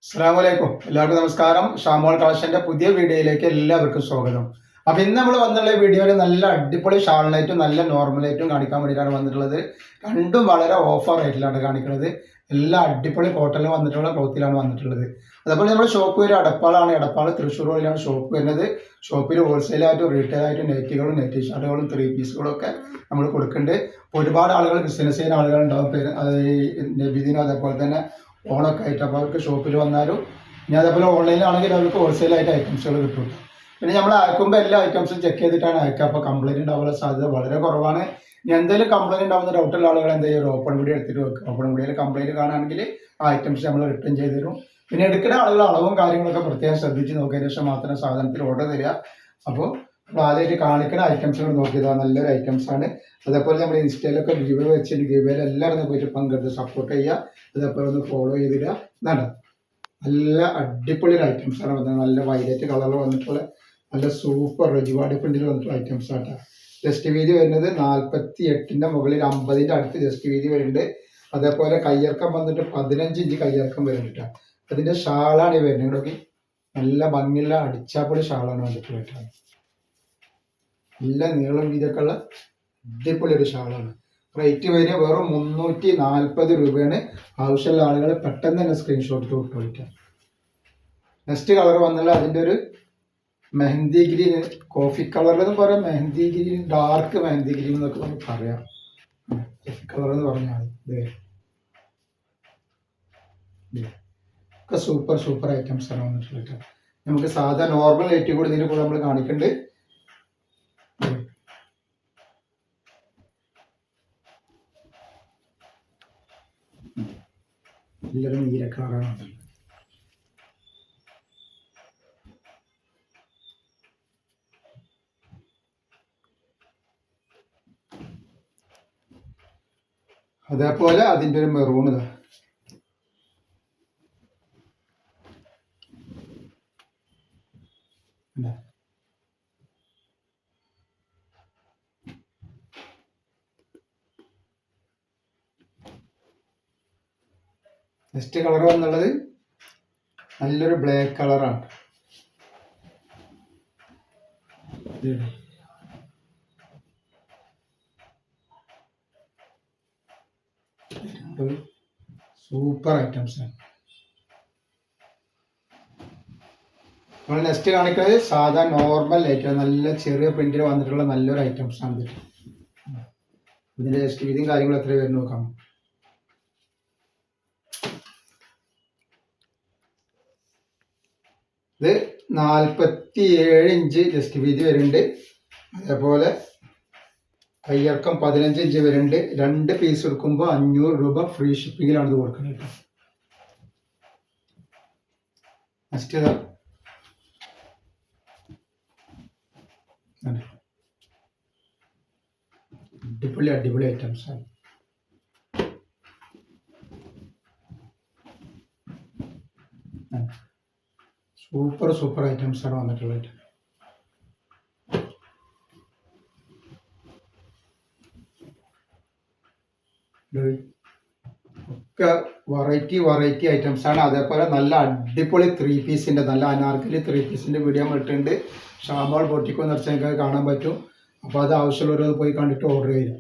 അസ്സലാമലൈക്കും. എല്ലാവർക്കും നമസ്കാരം. ഷാമോൾ കളക്ഷന്റെ പുതിയ വീഡിയോയിലേക്ക് എല്ലാവർക്കും സ്വാഗതം. അപ്പൊ ഇന്ന് നമ്മൾ വന്നുള്ള വീഡിയോയിൽ നല്ല അടിപൊളി ഷാളിനായിട്ടും നല്ല നോർമലായിട്ടും കാണിക്കാൻ വേണ്ടിയിട്ടാണ് വന്നിട്ടുള്ളത്. രണ്ടും വളരെ ഓഫർ റേറ്റിലാണ് കാണിക്കുന്നത്. എല്ലാ അടിപൊളി കോട്ടണിൽ വന്നിട്ടുള്ള ക്ലോത്തിലാണ് വന്നിട്ടുള്ളത്. അതേപോലെ നമ്മുടെ ഷോപ്പ് ഒരു എടപ്പാളാണ്. എടപ്പാൾ തൃശ്ശൂർ വഴിയാണ് ഷോപ്പ് വരുന്നത്. ഷോപ്പിൽ ഹോൾസെയിലായിട്ടും റീറ്റെയിലായിട്ടും നെറ്റുകളും നെറ്റ് ഷർട്ടുകളും 3 പീസുകളും ഒക്കെ നമ്മൾ കൊടുക്കുന്നുണ്ട്. ഒരുപാട് ആളുകൾ ബിസിനസ് ചെയ്യുന്ന ആളുകളുണ്ടാവും. നബിദിനും അതേപോലെ തന്നെ ഓണൊക്കെ ആയിട്ട്. അപ്പോൾ അവർക്ക് ഷോപ്പിൽ വന്നാലും ഇനി അതേപോലെ ഓൺലൈനിലാണെങ്കിൽ അവർക്ക് ഹോൾസെയിലായിട്ട് ഐറ്റംസുകൾ കിട്ടും. പിന്നെ നമ്മൾ അയക്കുമ്പോൾ എല്ലാ ഐറ്റംസും ചെക്ക് ചെയ്തിട്ടാണ് അയക്കുക. അപ്പോൾ കംപ്ലൈൻറ്റ് ഉണ്ടാവാനുള്ള സാധ്യത വളരെ കുറവാണ്. ഇനി എന്തെങ്കിലും കംപ്ലൈൻറ്റ് ഉണ്ടാകുന്ന ഡൗട്ടുള്ള ആളുകൾ എന്ത് ചെയ്യും, ഓപ്പൺ വീഡിയോ എടുത്തിട്ട് വെക്കുക. ഓപ്പൺ വീഡിയോയിൽ കംപ്ലൈൻറ്റ് കാണുകയാണെങ്കിൽ ആ ഐറ്റംസ് നമ്മൾ റിട്ടേൺ ചെയ്ത് തരും. പിന്നെ എടുക്കുന്ന ആളുകൾ അളവും കാര്യങ്ങളൊക്കെ പ്രത്യേകം ശ്രദ്ധിച്ച് നോക്കിയതിന് ശേഷം മാത്രം സാധനത്തിൽ ഓർഡർ തരിക. അപ്പോൾ നമ്മൾ ആദ്യമായിട്ട് കാണിക്കുന്ന ഐറ്റംസുകൾ നോക്കിയതാണ്. നല്ലൊരു ഐറ്റംസാണ്. അതേപോലെ നമ്മൾ ഇൻസ്റ്റയിലൊക്കെ ഗിവ് വെച്ചിട്ട് ഗിവേയിൽ എല്ലാവരും പോയിട്ട് പങ്കെടുത്ത് സപ്പോർട്ട് ചെയ്യുക. അതേപോലെ ഒന്ന് ഫോളോ ചെയ്തിടുക. എന്നാണ് നല്ല അടിപൊളി ഒരു ഐറ്റംസാണ് വന്നത്. നല്ല വൈലറ്റ് കളറിൽ വന്നിട്ടുള്ള നല്ല സൂപ്പർ റിജുവാടി പ്രിന്റിൽ വന്നിട്ടുള്ള ഐറ്റംസ് ആട്ടോ. ജസ്റ്റ് വീതി വരുന്നത് 48ന്റെ മുകളിൽ 50ന്റെ അടുത്ത് ജസ്റ്റ് വീതി വരുന്നുണ്ട്. അതേപോലെ കയ്യിറക്കം വന്നിട്ട് 15 ഇഞ്ച് കയ്യിറക്കം വരുന്നുണ്ട്. അതിന്റെ ഷാളാണ് ഈ വരുന്നത്. നോക്കി നല്ല ഭംഗിയുള്ള അടിച്ചാപ്പൊളി ഷാളാണ് വന്നിട്ടുള്ളത്. നല്ല നീളം വീതിയൊക്കെ ഉള്ള അടിപൊളി ഒരു ഷാളാണ്. റേറ്റ് വരിക വെറും 340 രൂപയാണ്. ആവശ്യമുള്ള ആളുകൾ പെട്ടെന്ന് തന്നെ സ്ക്രീൻഷോട്ട് വിട്ടോളിക്കാം. നെക്സ്റ്റ് കളർ വന്നാൽ അതിൻ്റെ ഒരു മെഹന്തി ഗ്രീൻ, കോഫി കളർ എന്ന് പറയാം, mehndi green, dark mehndi green എന്നൊക്കെ നമുക്ക് പറയാം. കോഫി കളർ എന്ന് പറഞ്ഞാൽ ഒക്കെ സൂപ്പർ സൂപ്പർ ഐറ്റംസ് ആണ് വന്നിട്ടുള്ളത്. നമുക്ക് സാധാ നോർമൽ റേറ്റ് കൂടി ഇതിൻ്റെ കൂടെ നമ്മൾ കാണിക്കുന്നുണ്ട്. നല്ലൊരു നീല കളറാണ്. അതേപോലെ അതിൻ്റെ ഒരു മെറൂൺ ഇതാ. നെക്സ്റ്റ് കളർ വന്നുള്ളത് നല്ലൊരു ബ്ലാക്ക് കളറാണ്. സൂപ്പർ ഐറ്റംസ് ആണ്. നമ്മൾ നെക്സ്റ്റ് കാണിക്കുന്നത് സാധാ നോർമൽ ഐറ്റം, നല്ല ചെറിയ പ്രിന്റിൽ വന്നിട്ടുള്ള നല്ലൊരു ഐറ്റംസ് ആണ് ഇത്. ഇതിന്റെ ജസ്റ്റ് വീതിയും കാര്യങ്ങളും എത്ര വരുന്നു നോക്കാം. ഇത് 47 ഇഞ്ച് ജസ്റ്റ് വീതി വരുന്നുണ്ട്. അതേപോലെ കയ്യിറക്കം 15 ഇഞ്ച് വരുന്നുണ്ട്. 2 പീസ് എടുക്കുമ്പോൾ 500 രൂപ ഫ്രീ ഷിപ്പിങ്ങിലാണ് ഇത് കൊടുക്കുന്നത്. നെക്സ്റ്റ് ഇതാ അടിപൊളി അടിപൊളി ഐറ്റംസ് ആണ്. സൂപ്പർ സൂപ്പർ ഐറ്റംസ് ആണ് വന്നിട്ടുള്ളത്. ഒക്കെ വെറൈറ്റി ഐറ്റംസ് ആണ്. അതേപോലെ നല്ല അടിപൊളി 3 പീസിന്റെ നല്ല അനാർക്കലി 3 പീസിന്റെ വീഡിയോ ഇട്ടിട്ടുണ്ട്. ഷാമോൾ ബൊട്ടിക്കോ എന്ന് വെച്ചാൽ നിങ്ങൾക്ക് കാണാൻ പറ്റും. അപ്പോൾ അത് ആവശ്യമുള്ളവരത് പോയി കണ്ടിട്ട് ഓർഡർ ചെയ്യാം.